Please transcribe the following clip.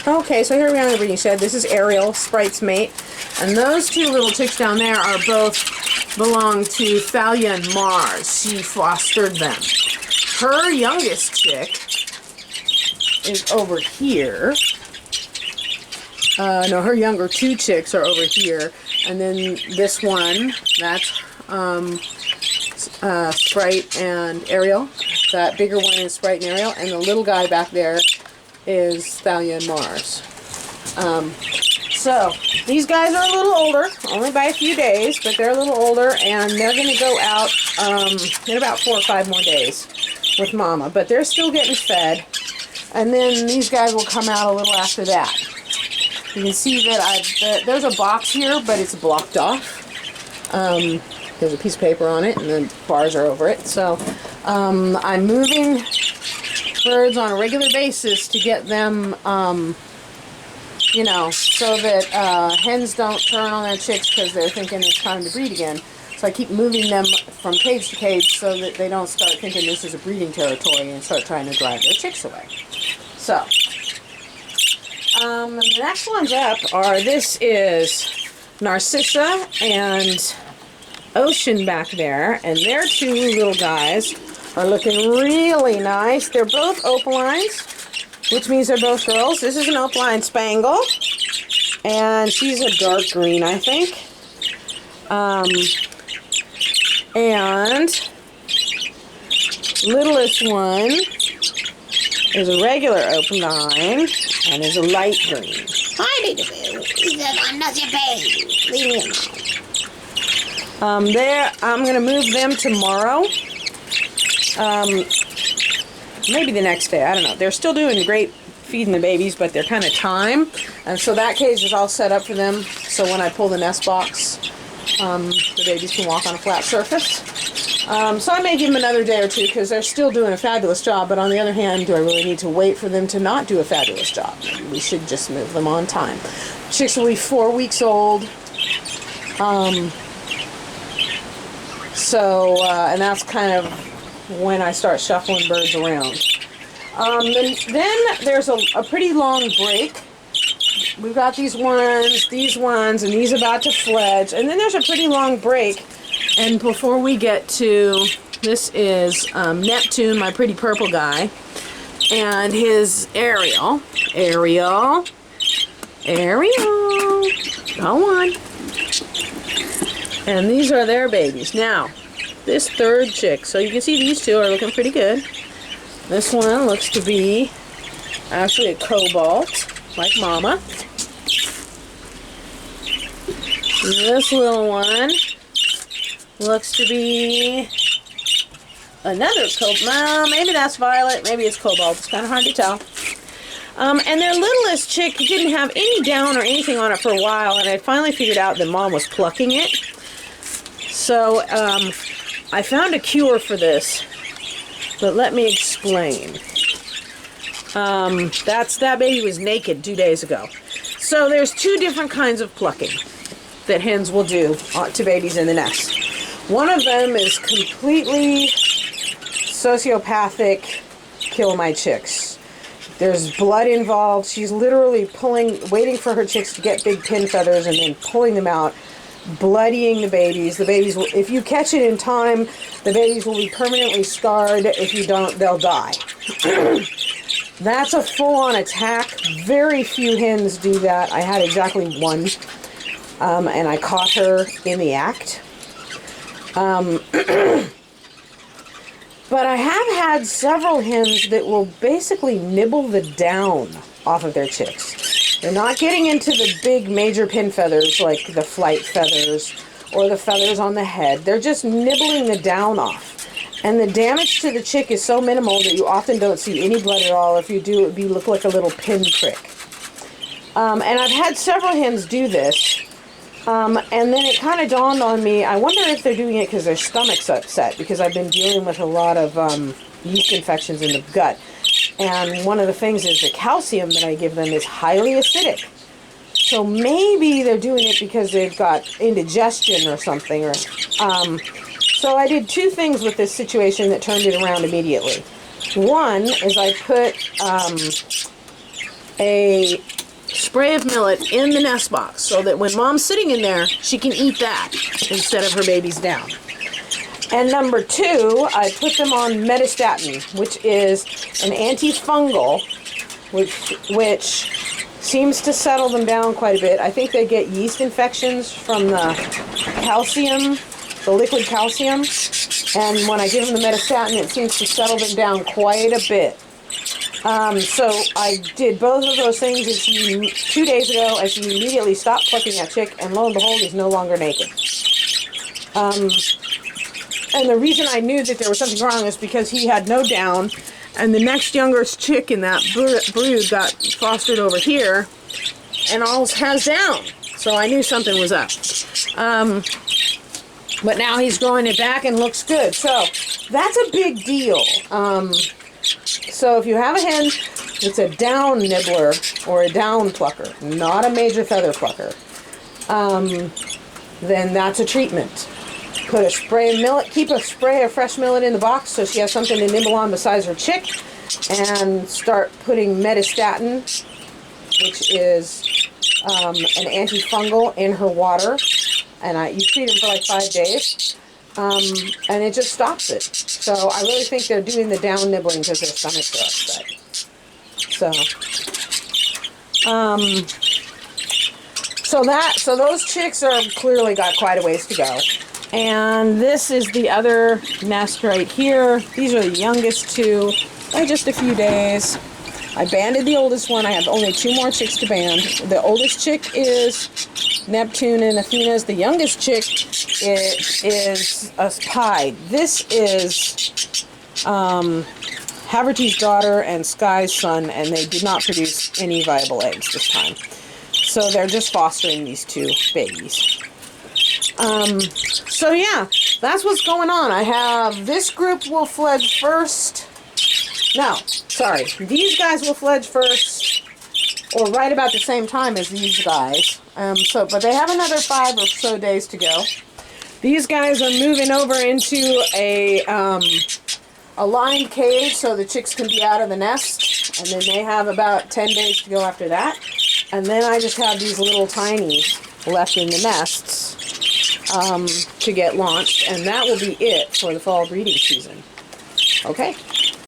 Okay, so here we are in the breeding shed. This is Ariel, Sprite's mate. And those two little chicks down there are both belong to Thalia and Mars. She fostered them. Her youngest chick is over here. No, her younger two chicks are over here. And then this one, that's Sprite and Ariel. That bigger one is Sprite and Ariel. And the little guy back there is Thalia and Mars. So these guys are a little older, only by a few days, but they're a little older, and they're going to go out in about 4 or 5 more days with Mama. But they're still getting fed, and then these guys will come out a little after that. You can see that there's a box here, but it's blocked off. There's a piece of paper on it, and the bars are over it. So I'm moving birds on a regular basis to get them, you know, so that hens don't turn on their chicks because they're thinking it's time to breed again. So I keep moving them from cage to cage so that they don't start thinking this is a breeding territory and start trying to drive their chicks away. So, the next ones up are, this is Narcissa and Ocean back there, and their two little guys are looking really nice. They're both opalines, which means they're both girls. This is an opaline Spangle, and she's a dark green, I think. And littlest one is a regular opaline and is a light green. Hi, little boo. He said, I'm not your baby. Leave me alone. I'm going to move them tomorrow. Maybe the next day, I don't know. They're still doing great feeding the babies, but they're kind of time. And so that cage is all set up for them. So when I pull the nest box, the babies can walk on a flat surface. So I may give them another day or two because they're still doing a fabulous job. But on the other hand, do I really need to wait for them to not do a fabulous job? Maybe we should just move them on time. Chicks will be 4 weeks old. And that's kind of when I start shuffling birds around. Then there's a pretty long break. We've got these ones, and these about to fledge. And then there's a pretty long break. And before we get to, this is Neptune, my pretty purple guy, and his Ariel. Ariel. Go on. And these are their babies. Now, this third chick, so you can see these two are looking pretty good. This one looks to be actually a cobalt, like Mama. This little one looks to be another cobalt. Well, maybe that's violet, maybe it's cobalt. It's kind of hard to tell. And their littlest chick didn't have any down or anything on it for a while, and I finally figured out that Mom was plucking it. So, I found a cure for this, but let me explain. That baby was naked 2 days ago. So there's 2 different kinds of plucking that hens will do to babies in the nest. One of them is completely sociopathic, kill my chicks. There's blood involved. She's literally waiting for her chicks to get big pin feathers and then pulling them out, bloodying the babies. The babies will, if you catch it in time, the babies will be permanently scarred. If you don't, they'll die. That's a full-on attack. Very few hens do that. I had exactly one, and I caught her in the act. But I have had several hens that will basically nibble the down off of their chicks. They're not getting into the big major pin feathers like the flight feathers or the feathers on the head. They're just nibbling the down off. And the damage to the chick is so minimal that you often don't see any blood at all. If you do, it would look like a little pin prick. And I've had several hens do this. And then it kind of dawned on me, I wonder if they're doing it because their stomach's upset, because I've been dealing with a lot of yeast infections in the gut. And one of the things is the calcium that I give them is highly acidic. So maybe they're doing it because they've got indigestion or something. So I did 2 things with this situation that turned it around immediately. One is I put a spray of millet in the nest box so that when mom's sitting in there, she can eat that instead of her baby's down. And number 2, I put them on metastatin, which is an antifungal, which seems to settle them down quite a bit. I think they get yeast infections from the calcium, the liquid calcium. And when I give them the metastatin, it seems to settle them down quite a bit. So I did both of those things, and 2 days ago, and she immediately stopped clucking that chick, and lo and behold, he's no longer naked. And the reason I knew that there was something wrong is because he had no down, and the next youngest chick in that brood got fostered over here, and all has down. So I knew something was up. But now he's growing it back and looks good. So that's a big deal. So if you have a hen that's a down nibbler or a down plucker, not a major feather plucker, then that's a treatment. Put a spray of millet, keep a spray of fresh millet in the box so she has something to nibble on besides her chick, and start putting metastatin, which is an antifungal, in her water. And you treat them for like 5 days, and it just stops it. So I really think they're doing the down nibbling because their stomachs are upset. So those chicks are clearly got quite a ways to go. And this is the other nest right here. These are the youngest 2 by just a few days. I banded the oldest one. I have only 2 more chicks to band. The oldest chick is Neptune and Athena's. The youngest chick is a pied. This is Haverty's daughter and Sky's son, and they did not produce any viable eggs this time. So they're just fostering these 2 babies. So yeah, that's what's going on. I have this group will fledge first. No, sorry. These guys will fledge first, or right about the same time as these guys. But they have another 5 or so days to go. These guys are moving over into a lined cage so the chicks can be out of the nest, and then they have about 10 days to go after that. And then I just have these little tinies left in the nests to get launched, and that will be it for the fall breeding season. Okay?